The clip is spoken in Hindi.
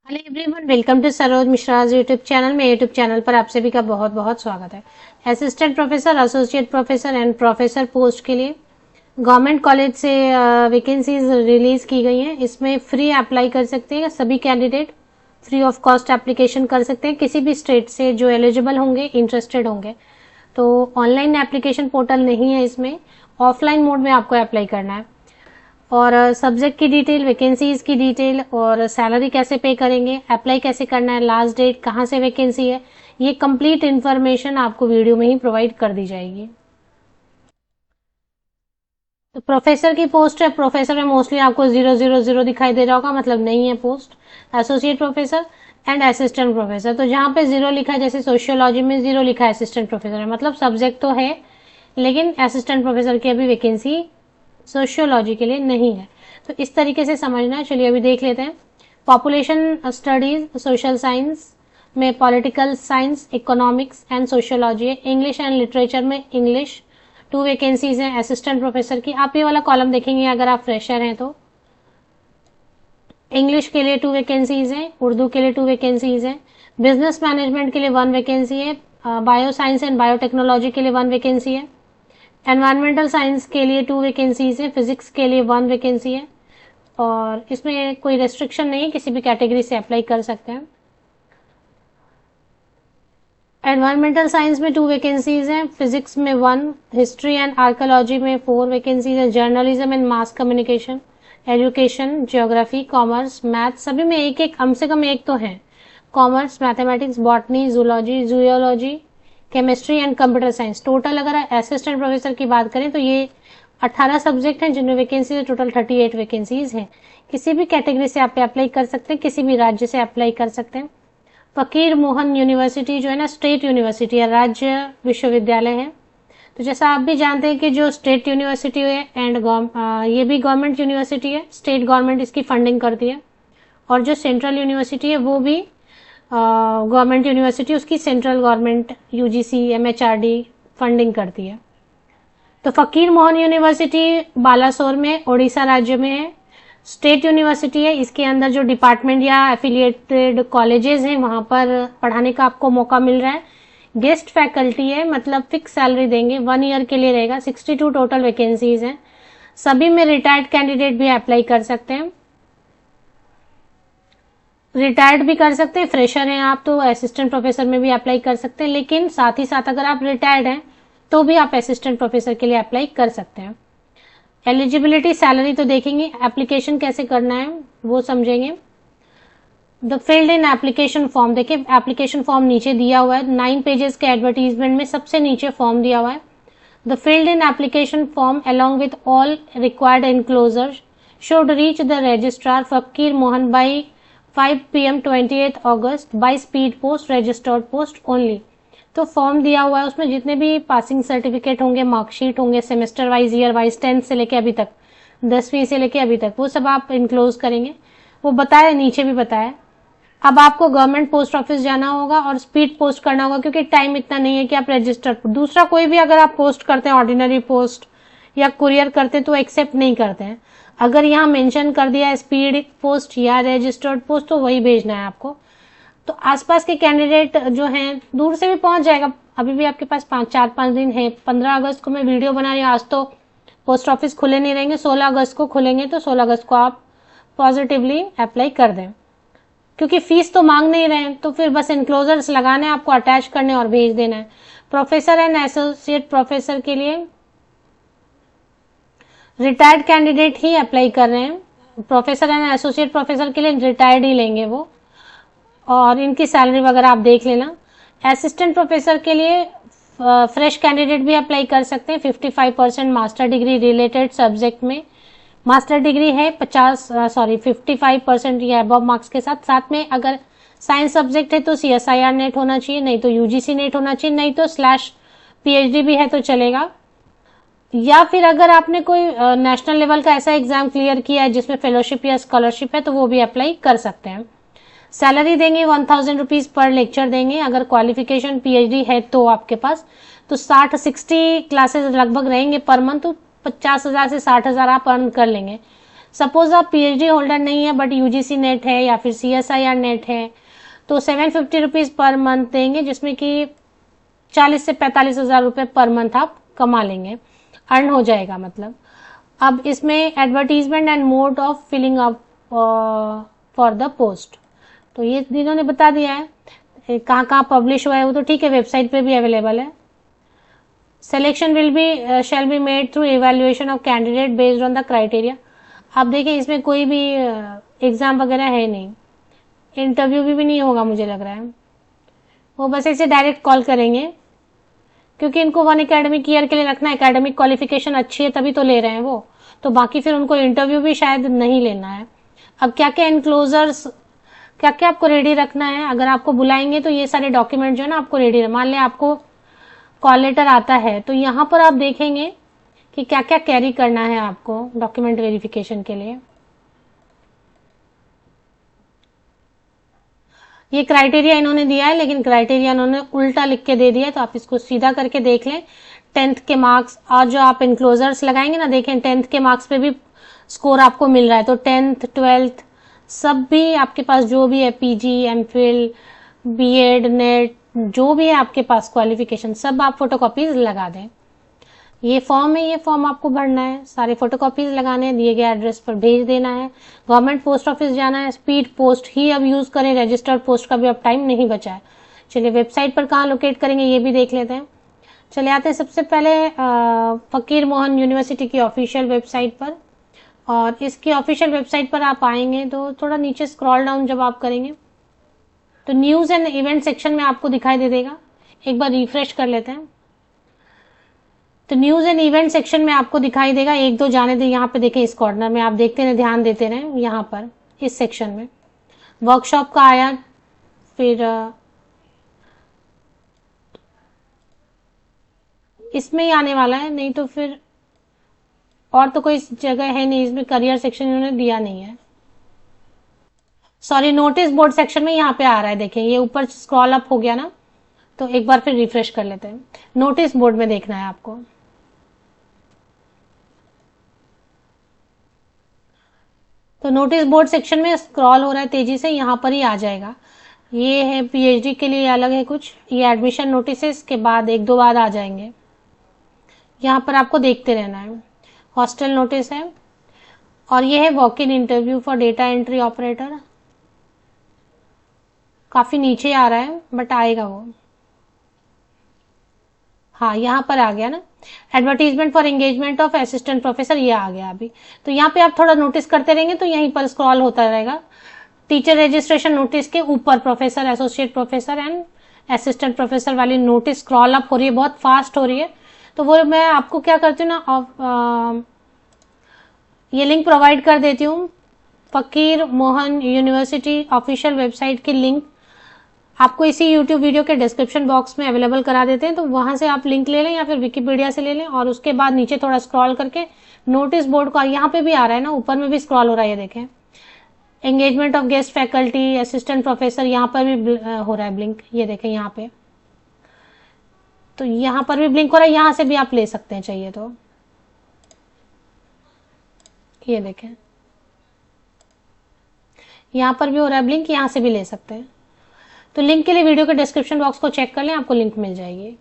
Hello everyone, welcome to Saroj Mishra's YouTube channel. में यूट्यूब चैनल पर आप सभी का बहुत बहुत स्वागत है। Assistant professor, associate professor and professor post के लिए गवर्नमेंट कॉलेज से वैकेंसीज रिलीज की गई हैं। इसमें फ्री अप्लाई कर सकते हैं सभी candidate, free of cost application कर सकते हैं किसी भी स्टेट से जो एलिजिबल होंगे, इंटरेस्टेड होंगे। तो ऑनलाइन एप्लीकेशन पोर्टल नहीं है, इसमें ऑफलाइन मोड में आपको अप्लाई करना है। और सब्जेक्ट की डिटेल, वैकेंसीज की डिटेल और सैलरी कैसे पे करेंगे, अप्लाई कैसे करना है, लास्ट डेट, कहाँ से वैकेंसी है, ये कंप्लीट इन्फॉर्मेशन आपको वीडियो में ही प्रोवाइड कर दी जाएगी। तो प्रोफेसर की पोस्ट है, प्रोफेसर में मोस्टली आपको 000 दिखाई दे रहा होगा, मतलब नहीं है post. Associate professor and assistant professor, तो जहाँ पे 0 लिखा है, जैसे सोशियोलॉजी में 0 लिखा है असिस्टेंट प्रोफेसर है, मतलब सब्जेक्ट तो है लेकिन असिस्टेंट प्रोफेसर की अभी वैकेंसी सोशियोलॉजी के लिए नहीं है। तो इस तरीके से समझना है। चलिए अभी देख लेते हैं। पॉपुलेशन स्टडीज, सोशल साइंस में political science, economics and sociology है। इंग्लिश एंड लिटरेचर में इंग्लिश 2 वैकेंसीज हैं असिस्टेंट प्रोफेसर की। आप ये वाला कॉलम देखेंगे अगर आप फ्रेशर हैं तो। इंग्लिश के लिए 2 वैकेंसीज हैं, उर्दू के लिए 2 वैकेंसीज हैं, बिजनेस मैनेजमेंट के लिए 1 वैकेंसी है, बायो साइंस एंड बायोटेक्नोलॉजी के लिए 1 वैकेंसी है, एनवायरमेंटल साइंस के लिए 2 वैकेंसीज है, फिजिक्स के लिए 1 वैकेंसी है। और इसमें कोई रेस्ट्रिक्शन नहीं है, किसी भी कैटेगरी से अप्लाई कर सकते हैं। एनवायरमेंटल साइंस में 2 वैकेंसीज हैं, फिजिक्स में 1, हिस्ट्री एंड आर्कोलॉजी में 4 वैकेंसीज है, journalism and mass communication, education, geography, commerce, math, सभी में एक एक, कम से कम एक तो है। Commerce, mathematics, botany, zoology, zoology, chemistry and computer science. Total अगर असिस्टेंट प्रोफेसर की बात करें तो ये 18 सब्जेक्ट हैं जिनमें वैकेंसी टोटल 38 वैकेंसीज हैं। किसी भी कैटेगरी से आप अप्लाई कर सकते हैं, किसी भी राज्य से अप्लाई कर सकते हैं। फकीर मोहन यूनिवर्सिटी जो है ना, स्टेट यूनिवर्सिटी है, राज्य विश्वविद्यालय है। तो जैसा आप भी जानते हैं कि जो स्टेट यूनिवर्सिटी है एंड ये भी गवर्नमेंट यूनिवर्सिटी है, स्टेट गवर्नमेंट इसकी फंडिंग करती है। और जो सेंट्रल यूनिवर्सिटी है वो भी गवर्नमेंट यूनिवर्सिटी, उसकी central government UGC MHRD funding करती है। तो फकीर मोहन यूनिवर्सिटी बालासोर में, उड़ीसा राज्य में है। स्टेट यूनिवर्सिटी है, इसके अंदर जो डिपार्टमेंट या एफिलिएटेड कॉलेजेस हैं वहां पर पढ़ाने का आपको मौका मिल रहा है। गेस्ट फैकल्टी है, मतलब फिक्स सैलरी देंगे, 1 ईयर के लिए रहेगा। 62 टोटल वैकेंसीज हैं, सभी में रिटायर्ड कैंडिडेट भी अप्लाई कर सकते हैं। रिटायर्ड भी कर सकते हैं, फ्रेशर हैं आप तो असिस्टेंट प्रोफेसर में भी अप्लाई कर सकते हैं, लेकिन साथ ही साथ अगर आप रिटायर्ड हैं तो भी आप असिस्टेंट प्रोफेसर के लिए अप्लाई कर सकते हैं। एलिजिबिलिटी, सैलरी तो देखेंगे, एप्लीकेशन कैसे करना है वो समझेंगे। The field in application form, देखिए एप्लीकेशन फॉर्म नीचे दिया हुआ है, 9 पेजेस के एडवर्टीजमेंट में सबसे नीचे फॉर्म दिया हुआ है। The field in application form along with all required enclosure should reach the registrar Fakir Mohan by 5 PM 28 August by speed post, registered post only. तो फॉर्म दिया हुआ है, उसमें जितने भी पासिंग सर्टिफिकेट होंगे, मार्कशीट होंगे, semester wise, year wise, 10th से लेके अभी तक, 10वीं से लेके अभी तक, वो सब आप इनक्लोज करेंगे। वो बताया, नीचे भी बताया। अब आपको गवर्नमेंट पोस्ट ऑफिस जाना होगा और स्पीड पोस्ट करना होगा, क्योंकि टाइम इतना नहीं है कि आप रजिस्टर, दूसरा कोई भी अगर आप पोस्ट करते हैं, ऑर्डिनरी पोस्ट या कुरियर करते हैं तो एक्सेप्ट नहीं करते हैं। अगर यहाँ मेंशन कर दिया है स्पीड पोस्ट या रजिस्टर्ड पोस्ट, तो वही भेजना है आपको। तो आसपास के कैंडिडेट जो हैं, दूर से भी पहुंच जाएगा, अभी भी आपके पास 4-5 दिन है। 15 अगस्त को मैं वीडियो बना रही हूँ, आज तो पोस्ट ऑफिस खुले नहीं रहेंगे, 16 अगस्त को खुलेंगे, तो 16 अगस्त को आप पॉजिटिवली अप्लाई कर दें, क्योंकि फीस तो मांग नहीं रहे हैं, तो फिर बस एनक्लोजर्स लगाने, आपको अटैच करने और भेज देना है। प्रोफेसर एंड एसोसिएट प्रोफेसर के लिए रिटायर्ड कैंडिडेट ही अप्लाई कर रहे हैं। प्रोफेसर एंड एसोसिएट प्रोफेसर के लिए रिटायर्ड ही लेंगे वो, और इनकी सैलरी वगैरह आप देख लेना। असिस्टेंट प्रोफेसर के लिए फ्रेश कैंडिडेट भी अप्लाई कर सकते हैं। 55% मास्टर डिग्री रिलेटेड सब्जेक्ट में, मास्टर डिग्री है 55% या अबव मार्क्स के साथ। साथ में अगर साइंस सब्जेक्ट है तो CSIR नेट होना चाहिए, नहीं तो UGC नेट होना चाहिए, नहीं तो /PhD भी है तो चलेगा। या फिर अगर आपने कोई नेशनल लेवल का ऐसा एग्जाम क्लियर किया है जिसमें फेलोशिप या स्कॉलरशिप है तो वो भी अप्लाई कर सकते हैं। सैलरी देंगे 1000 रुपीज पर लेक्चर देंगे। अगर क्वालिफिकेशन PhD है तो आपके पास, तो 60 क्लासेस लगभग रहेंगे पर मंथ, तो 50,000 से 60,000 आप अर्न कर लेंगे। सपोज आप पीएचडी होल्डर नहीं है बट यूजीसी नेट है या फिर सीएसआईआर नेट है, तो 750 रुपीज पर मंथ देंगे, जिसमें कि 40 से 45 हजार रुपये पर मंथ आप कमा लेंगे, अर्न हो जाएगा मतलब। अब इसमें advertisement and mode of filling up for the post, तो ये इन्होंने बता दिया है कहाँ कहाँ पब्लिश हुआ है, वो तो ठीक है, वेबसाइट पे भी अवेलेबल है। Selection will be shall be made through evaluation of candidate based on the criteria. आप देखें इसमें कोई भी एग्जाम वगैरह है नहीं, इंटरव्यू भी नहीं होगा मुझे लग रहा है, वो बस ऐसे डायरेक्ट कॉल करेंगे, क्योंकि इनको 1 एकेडमिक ईयर के लिए रखना है, एकेडमिक क्वालिफिकेशन अच्छी है तभी तो ले रहे हैं वो, तो बाकी फिर उनको इंटरव्यू भी शायद नहीं लेना है। अब क्या क्या एनक्लोजर्स, क्या क्या आपको रेडी रखना है, अगर आपको बुलाएंगे तो ये सारे डॉक्यूमेंट जो है ना आपको रेडी, मान लें आपको कॉल लेटर आता है तो यहाँ पर आप देखेंगे कि क्या क्या कैरी करना है आपको डॉक्यूमेंट वेरिफिकेशन के लिए। ये क्राइटेरिया इन्होंने दिया है, लेकिन क्राइटेरिया इन्होंने उल्टा लिख के दे दिया है, तो आप इसको सीधा करके देख लें। 10th के मार्क्स और जो आप इनक्लोजर्स लगाएंगे ना, देखें 10th के मार्क्स पे भी स्कोर आपको मिल रहा है, तो 10th 12th सब भी आपके पास जो भी है, पीजी एमफिल बीएड नेट जो भी है आपके पास क्वालिफिकेशन, सब आप फोटोकॉपीज लगा दें। ये फॉर्म है, ये फॉर्म आपको भरना है, सारे फोटोकॉपीज लगाने हैं, दिए गए एड्रेस पर भेज देना है, गवर्नमेंट पोस्ट ऑफिस जाना है, स्पीड पोस्ट ही अब यूज करें, रजिस्टर्ड पोस्ट का भी अब टाइम नहीं बचा है। चलिए वेबसाइट पर कहाँ लोकेट करेंगे ये भी देख लेते हैं। चले आते हैं सबसे पहले फकीर मोहन यूनिवर्सिटी की ऑफिशियल वेबसाइट पर, और इसकी ऑफिशियल वेबसाइट पर आप आएंगे तो थोड़ा नीचे स्क्रॉल डाउन जब आप करेंगे तो न्यूज एंड इवेंट सेक्शन में आपको दिखाई दे देगा। एक बार रिफ्रेश कर लेते हैं तो न्यूज एंड इवेंट सेक्शन में आपको दिखाई देगा, एक दो जाने दे, यहाँ पे देखें इस कॉर्नर में आप देखते रहे, ध्यान देते रहे, यहाँ पर इस सेक्शन में वर्कशॉप का आया, फिर इसमें ही आने वाला है, नहीं तो फिर और तो कोई जगह है नहीं, इसमें करियर सेक्शन इन्होंने दिया नहीं है, सॉरी नोटिस बोर्ड सेक्शन में यहाँ पे आ रहा है, देखें ये ऊपर स्क्रॉल अप हो गया ना, तो एक बार फिर रिफ्रेश कर लेते हैं। नोटिस बोर्ड में देखना है आपको, तो नोटिस बोर्ड सेक्शन में स्क्रॉल हो रहा है तेजी से, यहाँ पर ही आ जाएगा। ये है पीएचडी के लिए अलग है कुछ, ये एडमिशन नोटिस के बाद एक दो बाद आ जाएंगे, यहाँ पर आपको देखते रहना है। हॉस्टल नोटिस है, और ये है walk in interview for data entry operator, काफी नीचे आ रहा है बट आएगा वो, हाँ यहाँ पर आ गया ना, advertisement for engagement of assistant professor, ये आ गया अभी, तो यहाँ पे आप थोड़ा नोटिस करते रहेंगे तो यहीं पर स्क्रॉल होता रहेगा। टीचर रजिस्ट्रेशन नोटिस के ऊपर professor, associate professor and assistant professor वाली नोटिस स्क्रॉल अप हो रही है, बहुत फास्ट हो रही है, तो वो मैं आपको क्या करती हूँ ना, ये लिंक प्रोवाइड कर देती हूँ, फकीर मोहन यूनिवर्सिटी ऑफिशियल वेबसाइट की लिंक आपको इसी यूट्यूब वीडियो के डिस्क्रिप्शन बॉक्स में अवेलेबल करा देते हैं, तो वहां से आप लिंक ले लें या फिर विकिपीडिया से ले लें, और उसके बाद नीचे थोड़ा स्क्रॉल करके नोटिस बोर्ड का, यहाँ पे भी आ रहा है ना, ऊपर में भी स्क्रॉल हो रहा है, ये देखें engagement of guest faculty assistant professor, यहाँ पर भी हो रहा है ब्लिंक, ये देखें यहाँ पे, तो यहाँ पर भी ब्लिंक हो रहा है, यहाँ से भी आप ले सकते हैं चाहिए तो, ये देखें यहाँ पर भी हो रहा है ब्लिंक, यहाँ से भी ले सकते हैं। तो लिंक के लिए वीडियो के डिस्क्रिप्शन बॉक्स को चेक कर लें, आपको लिंक मिल जाएगी।